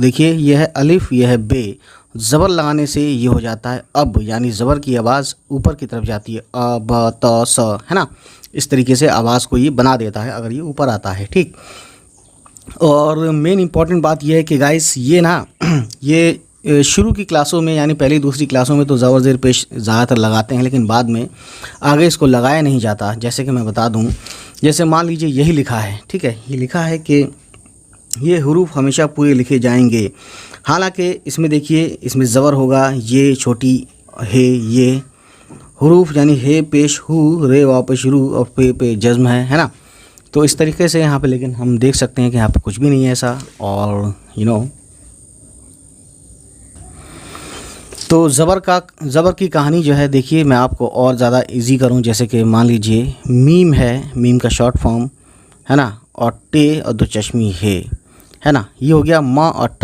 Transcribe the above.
देखिए यह है अलिफ, यह है बे, ज़बर लगाने से ये हो जाता है अब, यानी ज़बर की आवाज़ ऊपर की तरफ जाती है, अ ब त स, है ना। इस तरीके से आवाज़ को ये बना देता है अगर ये ऊपर आता है, ठीक। और मेन इम्पॉर्टेंट बात यह है कि गाइस ये ना ये शुरू की क्लासों में यानी पहली दूसरी क्लासों में तो ज़बर ज़ेर पेश ज़्यादातर लगाते हैं, लेकिन बाद में आगे इसको लगाया नहीं जाता। जैसे कि मैं बता दूं, जैसे मान लीजिए यही लिखा है, ठीक है, ये लिखा है कि ये हुरूफ हमेशा पूरे लिखे जाएंगे। हालांकि इसमें देखिए, इसमें ज़बर होगा, ये छोटी है, ये हुरूफ यानी हे पेश हु, रे वापस रू और पे जज्म है ना। तो इस तरीके से यहाँ पे, लेकिन हम देख सकते हैं कि यहाँ पे कुछ भी नहीं है ऐसा। और तो ज़बर की कहानी जो है, देखिए मैं आपको और ज़्यादा इजी करूँ, जैसे कि मान लीजिए मीम है, मीम का शॉर्ट फॉर्म है ना, और टे और दो चश्मी है ना, ये हो गया माँ और